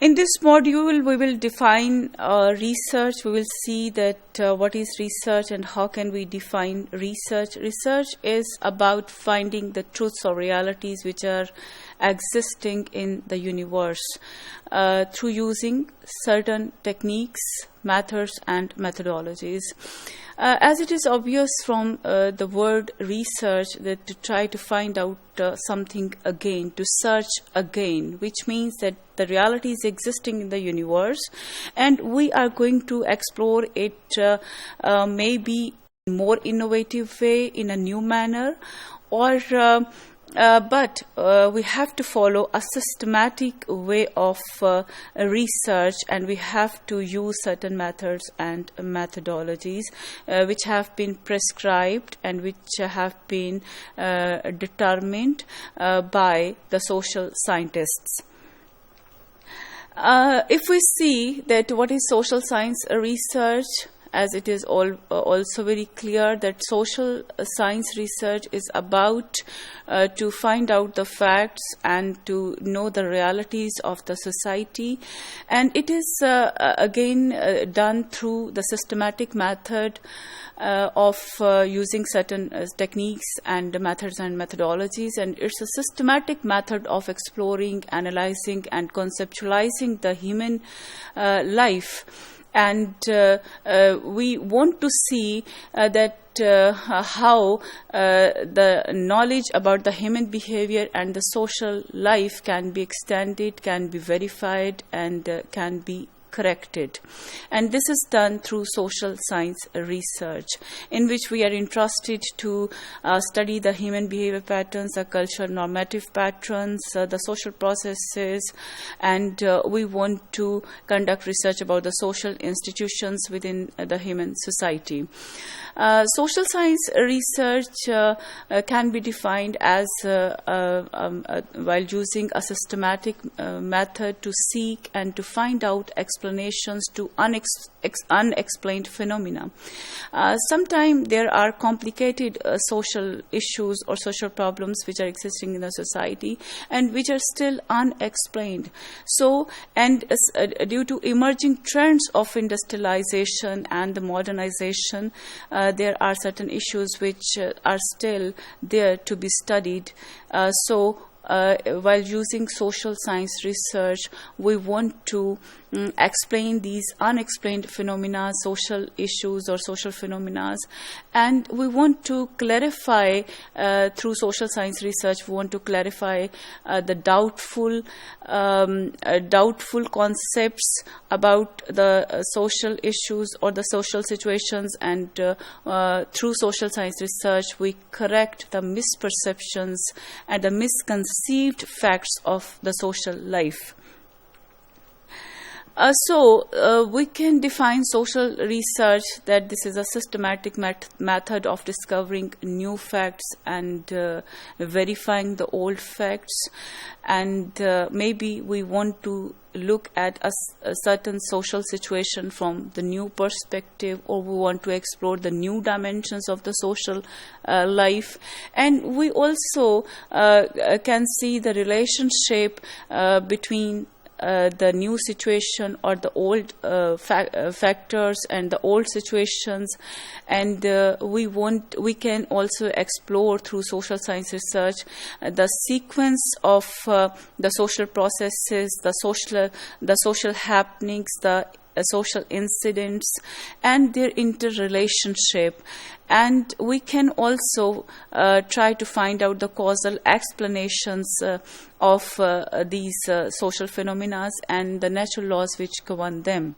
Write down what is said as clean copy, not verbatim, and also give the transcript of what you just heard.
In this module, we will define research. We will see that what is research and how can we define research. Research is about finding the truths or realities which are existing in the universe through using certain techniques, methods, and methodologies. As it is obvious from the word research that to try to find out something again, to search again, which means that the reality is existing in the universe and we are going to explore it maybe in a more innovative way, in a new manner, or but we have to follow a systematic way of research, and we have to use certain methods and methodologies which have been prescribed and which have been determined by the social scientists. If we see that what is social science research, as it is also very clear that social science research is about to find out the facts and to know the realities of the society, and it is again done through the systematic method of using certain techniques and methods and methodologies, and it's a systematic method of exploring, analyzing, and conceptualizing the human life. And we want to see that how the knowledge about the human behavior and the social life can be extended, can be verified, and can be corrected. And this is done through social science research, in which we are interested to study the human behavior patterns, the cultural normative patterns, the social processes, and we want to conduct research about the social institutions within the human society. Social science research can be defined as while using a systematic method to seek and to find out explanations to unexplained phenomena. Sometimes there are complicated social issues or social problems which are existing in the society and which are still unexplained. So, and due to emerging trends of industrialization and the modernization, there are certain issues which are still there to be studied. While using social science research, we want to explain these unexplained phenomena, social issues or social phenomena, and we want to clarify through social science research. We want to clarify the doubtful concepts about the social issues or the social situations, and through social science research, we correct the misperceptions and the misconceived facts of the social life. We can define social research that this is a systematic method of discovering new facts and verifying the old facts, and maybe we want to look at a certain social situation from the new perspective, or we want to explore the new dimensions of the social life. And we also can see the relationship between the new situation or the old factors and the old situations, and we can also explore through social science research the sequence of the social processes, the social happenings, the social incidents and their interrelationship. And we can also try to find out the causal explanations of these social phenomena and the natural laws which govern them.